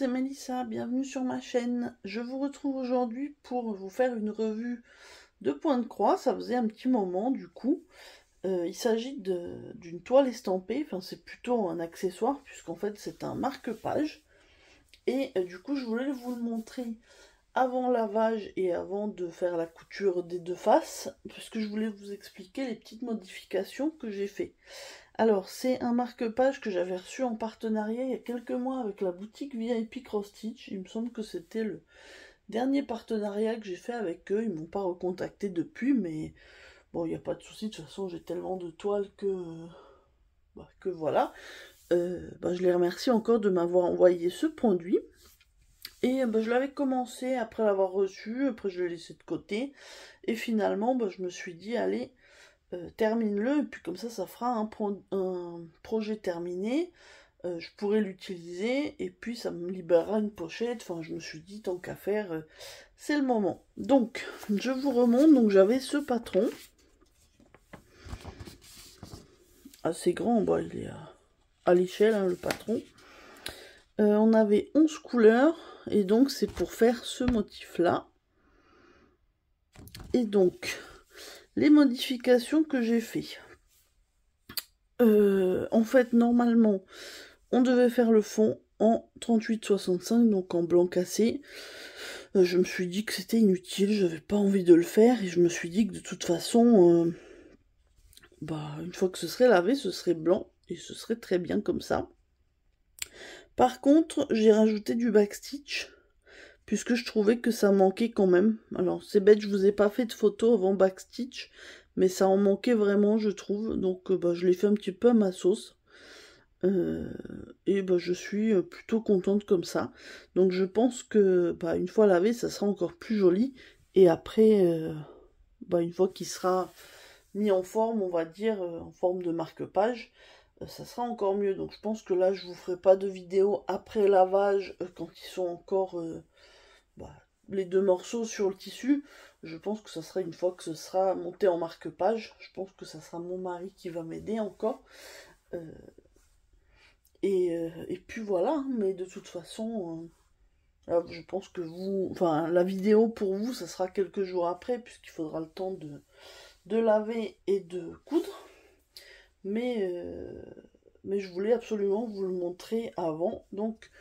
c'est Mélissa, bienvenue sur ma chaîne. Je vous retrouve aujourd'hui pour vous faire une revue de Point de Croix, ça faisait un petit moment du coup. Il s'agit d'une toile estampée, enfin c'est plutôt un accessoire puisqu'en fait c'est un marque-page. Et du coup je voulais vous le montrer avant lavage et avant de faire la couture des deux faces, puisque je voulais vous expliquer les petites modifications que j'ai fait. Alors, c'est un marque-page que j'avais reçu en partenariat il y a quelques mois avec la boutique VIP Cross Stitch. Il me semble que c'était le dernier partenariat que j'ai fait avec eux. Ils m'ont pas recontacté depuis, mais bon, il n'y a pas de souci. De toute façon, j'ai tellement de toiles que voilà. Je les remercie encore de m'avoir envoyé ce produit. Et je l'avais commencé après l'avoir reçu, après je l'ai laissé de côté. Et finalement, je me suis dit, allez, termine-le, et puis comme ça fera un projet terminé, je pourrai l'utiliser, et puis ça me libérera une pochette, enfin je me suis dit, tant qu'à faire, c'est le moment. Donc, je vous remonte, donc j'avais ce patron, assez grand, il est à l'échelle, hein, le patron. On avait 11 couleurs, et donc c'est pour faire ce motif-là. Et donc, les modifications que j'ai fait. En fait, normalement, on devait faire le fond en 38-65, donc en blanc cassé. Je me suis dit que c'était inutile, j'avais pas envie de le faire, et je me suis dit que de toute façon, une fois que ce serait lavé, ce serait blanc, et ce serait très bien comme ça. Par contre, j'ai rajouté du backstitch, puisque je trouvais que ça manquait quand même. Alors, c'est bête, je vous ai pas fait de photo avant backstitch, mais ça en manquait vraiment, je trouve, donc je l'ai fait un petit peu à ma sauce. Et je suis plutôt contente comme ça. Donc je pense que une fois lavé, ça sera encore plus joli. Et après, une fois qu'il sera mis en forme, on va dire, en forme de marque-page, ça sera encore mieux. Donc je pense que là, je vous ferai pas de vidéo après lavage, quand ils sont encore les deux morceaux sur le tissu. Je pense que ça sera une fois que ce sera monté en marque-page. Je pense que ça sera mon mari qui va m'aider encore. Et puis voilà, mais de toute façon, je pense que la vidéo pour vous, ça sera quelques jours après, puisqu'il faudra le temps de laver et de coudre. Mais je voulais absolument vous le montrer avant. Donc,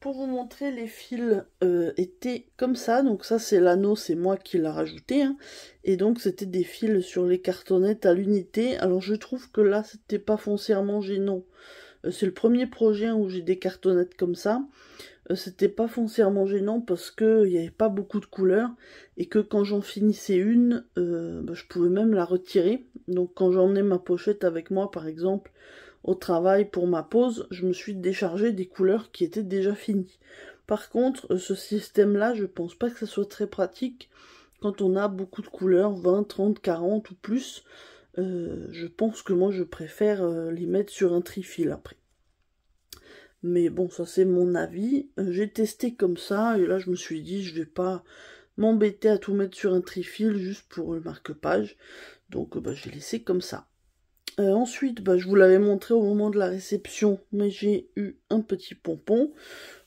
pour vous montrer, les fils étaient comme ça. Donc ça, c'est l'anneau, c'est moi qui l'ai rajouté, hein. Et donc, c'était des fils sur les cartonnettes à l'unité. Alors, je trouve que là, c'était pas foncièrement gênant. C'est le premier projet où j'ai des cartonnettes comme ça. C'était pas foncièrement gênant parce que il n'y avait pas beaucoup de couleurs et que quand j'en finissais une, je pouvais même la retirer. Donc quand j'emmenais ma pochette avec moi, par exemple, au travail pour ma pause, je me suis déchargée des couleurs qui étaient déjà finies. Par contre, ce système-là, je pense pas que ça soit très pratique quand on a beaucoup de couleurs, 20, 30, 40 ou plus. Je pense que moi je préfère les mettre sur un trifil après. Mais bon, ça c'est mon avis. J'ai testé comme ça et là je me suis dit je vais pas m'embêter à tout mettre sur un trifil juste pour le marque-page. Donc j'ai laissé comme ça. Ensuite, je vous l'avais montré au moment de la réception, mais j'ai eu un petit pompon.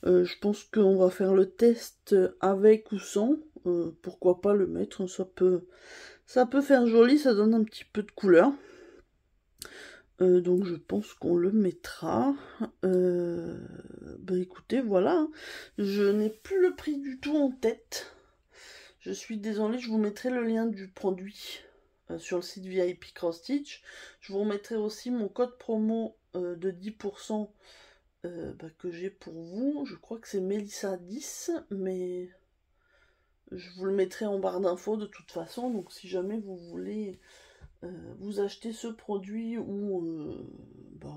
Je pense qu'on va faire le test avec ou sans. Pourquoi pas le mettre, ça peut faire joli, ça donne un petit peu de couleur. Donc je pense qu'on le mettra. Écoutez, voilà. Je n'ai plus le prix du tout en tête. Je suis désolée, je vous mettrai le lien du produit sur le site VIP Cross Stitch. Je vous remettrai aussi mon code promo de 10% que j'ai pour vous. Je crois que c'est Mélissa 10, mais je vous le mettrai en barre d'infos de toute façon. Donc si jamais vous voulez vous achetez ce produit ou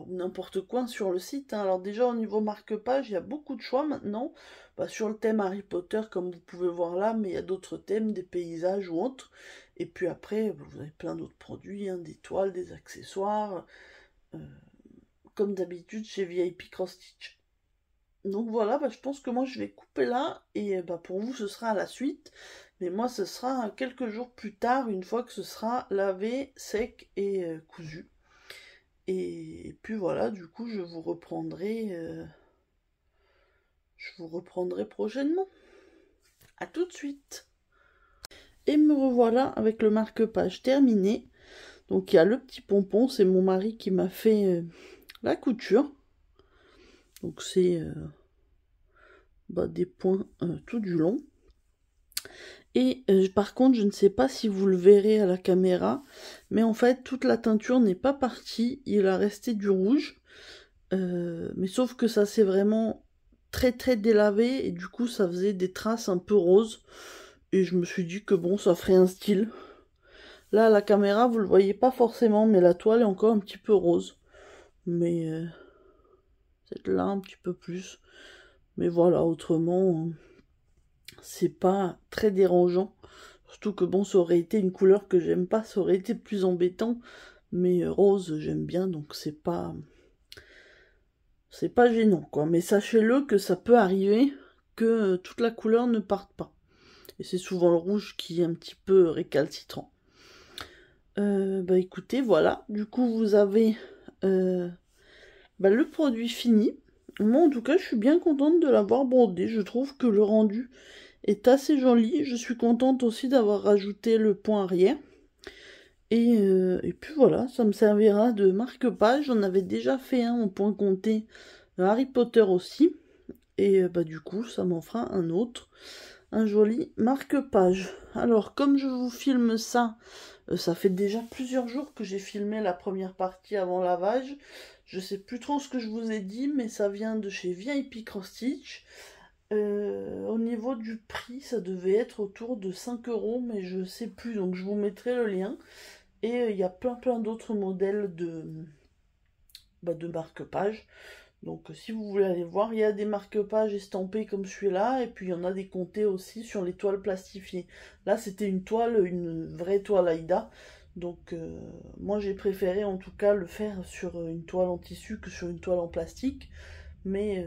n'importe quoi sur le site, hein. Alors déjà au niveau marque-page, il y a beaucoup de choix maintenant. Sur le thème Harry Potter, comme vous pouvez voir là, mais il y a d'autres thèmes, des paysages ou autres. Et puis après, vous avez plein d'autres produits, hein, des toiles, des accessoires, comme d'habitude chez VIP Cross Stitch. Donc voilà, je pense que moi je vais couper là, et pour vous ce sera à la suite. Mais moi ce sera quelques jours plus tard, une fois que ce sera lavé, sec et cousu. Et puis voilà, du coup je vous reprendrai je vous reprendrai prochainement. À tout de suite. Et me revoilà avec le marque-page terminé. Donc il y a le petit pompon, c'est mon mari qui m'a fait la couture. Donc c'est des points tout du long. Et par contre, je ne sais pas si vous le verrez à la caméra, mais en fait, toute la teinture n'est pas partie, il a resté du rouge. Mais sauf que ça s'est vraiment très très délavé, et du coup, ça faisait des traces un peu roses. Et je me suis dit que bon, ça ferait un style. Là, à la caméra, vous le voyez pas forcément, mais la toile est encore un petit peu rose. Mais c'est là un petit peu plus. Mais voilà, autrement... c'est pas très dérangeant, surtout que bon, ça aurait été une couleur que j'aime pas, ça aurait été plus embêtant, mais rose j'aime bien, donc c'est pas gênant quoi. Mais sachez-le que ça peut arriver que toute la couleur ne parte pas, et c'est souvent le rouge qui est un petit peu récalcitrant. Écoutez, voilà, du coup vous avez le produit fini. Moi en tout cas je suis bien contente de l'avoir brodé, je trouve que le rendu est assez joli. Je suis contente aussi d'avoir rajouté le point arrière. Et puis voilà, ça me servira de marque-page. J'en avais déjà fait un en point compté Harry Potter aussi. Et du coup, ça m'en fera un autre. Un joli marque-page. Alors, comme je vous filme ça, ça fait déjà plusieurs jours que j'ai filmé la première partie avant lavage. Je sais plus trop ce que je vous ai dit, mais ça vient de chez VIP Cross Stitch. Au niveau du prix, ça devait être autour de 5 €, mais je sais plus, donc je vous mettrai le lien. Et il y a plein d'autres modèles de marque-pages. Donc si vous voulez aller voir, il y a des marque-pages estampés comme celui-là, et puis il y en a des comptés aussi sur les toiles plastifiées. Là c'était une toile, une vraie toile Aïda. Donc moi j'ai préféré en tout cas le faire sur une toile en tissu que sur une toile en plastique. Mais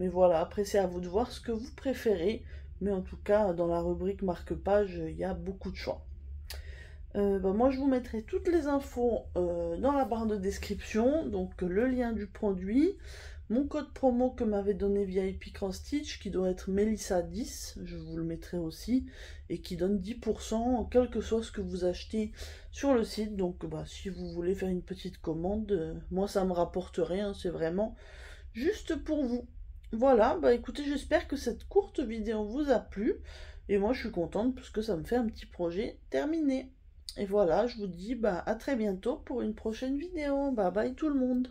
voilà, après c'est à vous de voir ce que vous préférez. Mais en tout cas, dans la rubrique marque-page, il y a beaucoup de choix. Moi, je vous mettrai toutes les infos dans la barre de description. Donc, le lien du produit, mon code promo que m'avait donné VIP Cross Stitch, qui doit être Melissa10, je vous le mettrai aussi, et qui donne 10%, quel que soit ce que vous achetez sur le site. Donc, si vous voulez faire une petite commande, moi, ça me rapporte rien, c'est vraiment... juste pour vous. Voilà, écoutez, j'espère que cette courte vidéo vous a plu. Et moi, je suis contente parce que ça me fait un petit projet terminé. Et voilà, je vous dis à très bientôt pour une prochaine vidéo. Bye bye tout le monde.